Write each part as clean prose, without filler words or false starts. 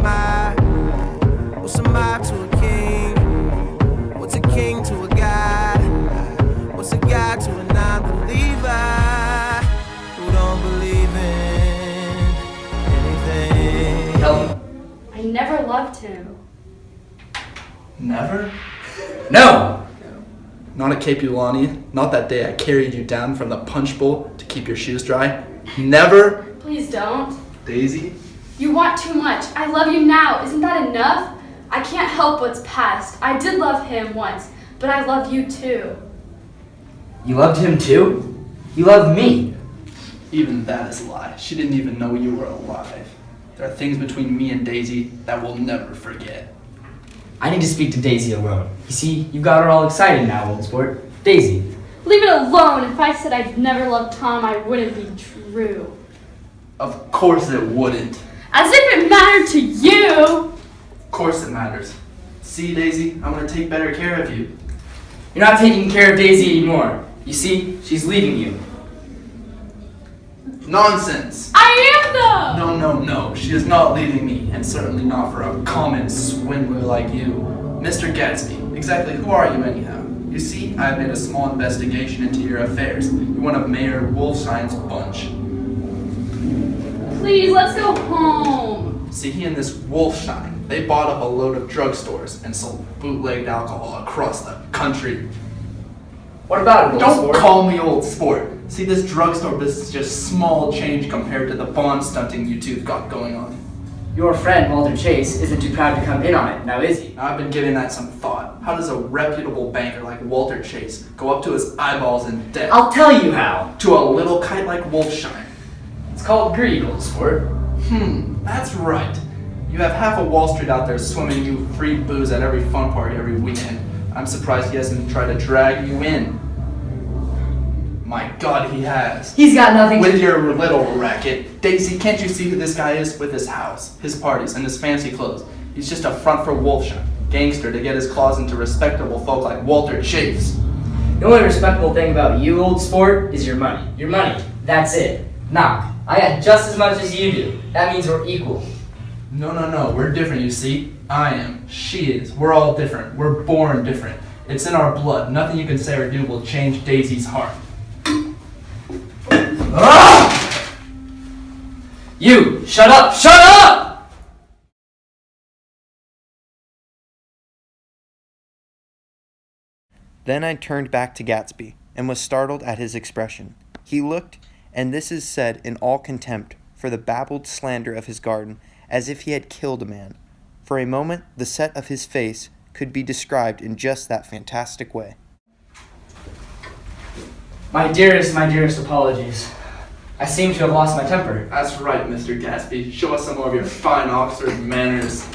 I? What's a mob to a king? What's a king to a god? What's a god to a non-believer who don't believe in anything? Tell him. I never loved him. Never? No! Not at Cape Ulani. Not that day I carried you down from the punch bowl to keep your shoes dry. Never? Please don't. Daisy? You want too much. I love you now. Isn't that enough? I can't help what's past. I did love him once, but I love you too. You loved him too? You loved me. Even that is a lie. She didn't even know you were alive. There are things between me and Daisy that we'll never forget. I need to speak to Daisy alone. You see, you've got her all excited now, old sport. Daisy. Leave it alone. If I said I'd never loved Tom, I wouldn't be true. Of course it wouldn't. As if it mattered to you! Of course it matters. See, Daisy, I'm gonna take better care of you. You're not taking care of Daisy anymore. You see, she's leaving you. Nonsense! I am though! No. She is not leaving me, and certainly not for a common swindler like you. Mr. Gatsby, exactly who are you anyhow? You see, I've made a small investigation into your affairs. You're one of Mayor Wolfshine's bunch. Please, let's go home. See, he and this Wolfshine, they bought up a load of drugstores and sold bootlegged alcohol across the country. What about it, old Don't sport? call me old sport. See, this drugstore business is just small change compared to the bond stunting you two've got going on. Your friend, Walter Chase, isn't too proud to come in on it, now is he? Now, I've been giving that some thought. How does a reputable banker like Walter Chase go up to his eyeballs in debt I'll tell you how. to a little kite like Wolfshine? It's called greed, old sport. That's right. You have half of Wall Street out there swimming you free booze at every fun party every weekend. I'm surprised he hasn't tried to drag you in. My God, he has. He's got nothing With to your little racket. Daisy, can't you see who this guy is? With his house, his parties, and his fancy clothes. He's just a front for Wolfshine. Gangster to get his claws into respectable folk like Walter Chase. The only respectable thing about you, old sport, is your money. Your money. That's it. Now, I got just as much as you do. That means we're equal. No. We're different, you see. I am. She is. We're all different. We're born different. It's in our blood. Nothing you can say or do will change Daisy's heart. Ah! You! Shut up! Shut up! Then I turned back to Gatsby and was startled at his expression. He looked, and this is said in all contempt for the babbled slander of his garden, as if he had killed a man. For a moment, the set of his face could be described in just that fantastic way. My dearest apologies. I seem to have lost my temper. That's right, Mr. Gatsby. Show us some more of your fine officer's manners.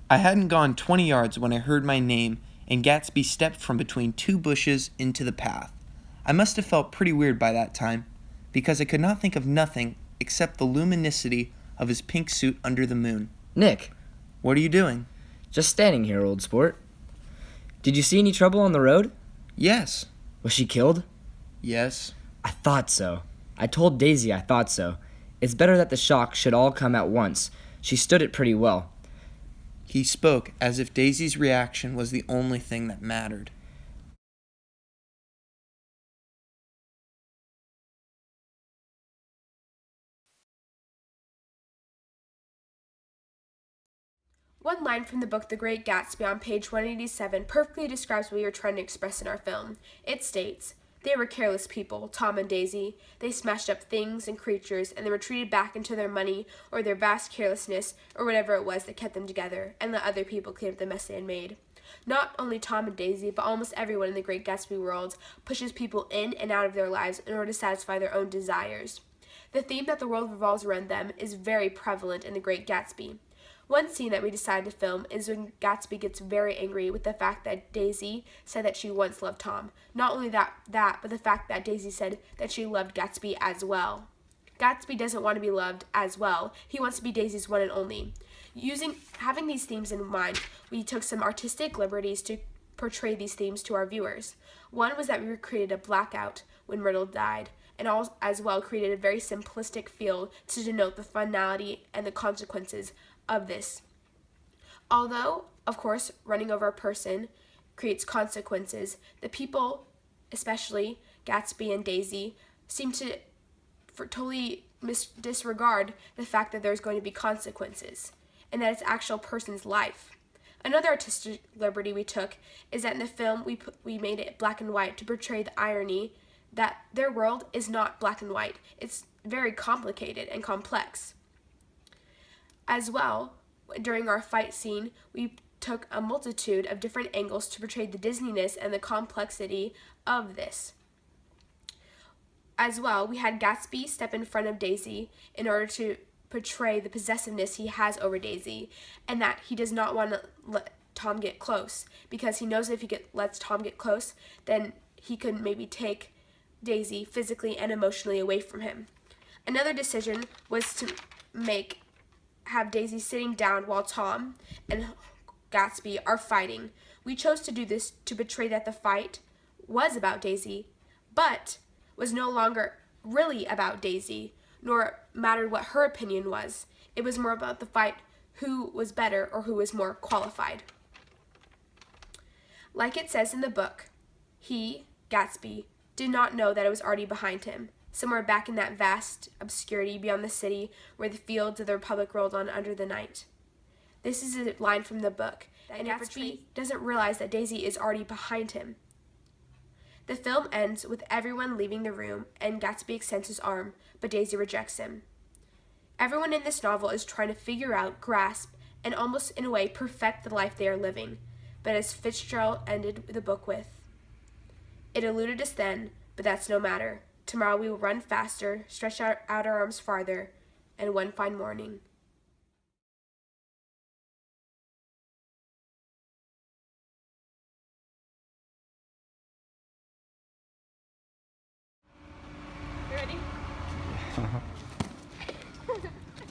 I hadn't gone 20 yards when I heard my name, and Gatsby stepped from between two bushes into the path. I must have felt pretty weird by that time, because I could not think of nothing except the luminosity of his pink suit under the moon. Nick, What are you doing? just standing here, old sport. Did you see any trouble on the road? Yes. Was she killed? Yes. I thought so. I told Daisy I thought so. It's better that the shock should all come at once. She stood it pretty well. He spoke as if Daisy's reaction was the only thing that mattered. One line from the book The Great Gatsby on page 187 perfectly describes what we are trying to express in our film. It states, "They were careless people, Tom and Daisy. They smashed up things and creatures and then retreated back into their money or their vast carelessness or whatever it was that kept them together and let other people clean up the mess they had made." Not only Tom and Daisy, but almost everyone in the Great Gatsby world pushes people in and out of their lives in order to satisfy their own desires. The theme that the world revolves around them is very prevalent in The Great Gatsby. One scene that we decided to film is when Gatsby gets very angry with the fact that Daisy said that she once loved Tom. Not only that, but the fact that Daisy said that she loved Gatsby as well. Gatsby doesn't want to be loved as well. He wants to be Daisy's one and only. Having these themes in mind, we took some artistic liberties to portray these themes to our viewers. One was that we recreated a blackout when Myrtle died, and as well created a very simplistic feel to denote the finality and the consequences of this. Although, of course, running over a person creates consequences, the people, especially Gatsby and Daisy, seem to totally disregard the fact that there's going to be consequences and that it's actual person's life. Another artistic liberty we took is that in the film we made it black and white to portray the irony that their world is not black and white. It's very complicated and complex. As well, during our fight scene, we took a multitude of different angles to portray the Disneyness and the complexity of this. As well, we had Gatsby step in front of Daisy in order to portray the possessiveness he has over Daisy, and that he does not want to let Tom get close, because he knows if he lets Tom get close, then he could maybe take Daisy physically and emotionally away from him. Another decision was to have Daisy sitting down while Tom and Gatsby are fighting. We chose to do this to portray that the fight was about Daisy, but was no longer really about Daisy, nor mattered what her opinion was. It was more about the fight, who was better or who was more qualified. Like it says in the book, he, Gatsby, did not know that it was already behind him, somewhere back in that vast obscurity beyond the city where the fields of the Republic rolled on under the night. This is a line from the book, and Gatsby doesn't realize that Daisy is already behind him. The film ends with everyone leaving the room, and Gatsby extends his arm, but Daisy rejects him. Everyone in this novel is trying to figure out, grasp, and almost in a way perfect the life they are living, but as Fitzgerald ended the book with, "It eluded us then, but that's no matter. Tomorrow we will run faster, stretch out our arms farther, and one fine morning." You ready?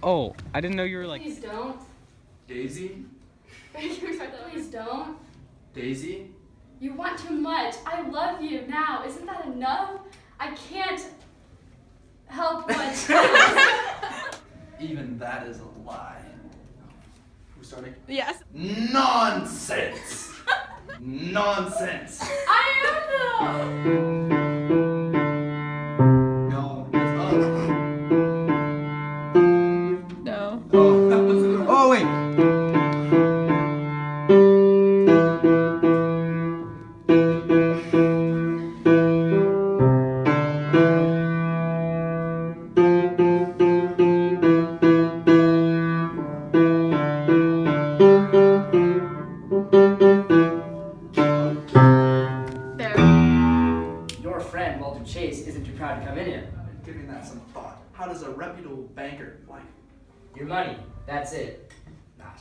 Oh, I didn't know you were like. Please don't. Daisy? Please don't. Daisy? You want too much. I love you now. Isn't that enough? I can't help but. Even that is a lie. Who's starting? Yes. Nonsense! Nonsense! I am though. No, it's us. No. Oh, that was it. Oh wait. There. Your friend, Walter Chase, isn't too proud to come in here. I've been giving that some thought. How does a reputable banker like Your money, that's it. not?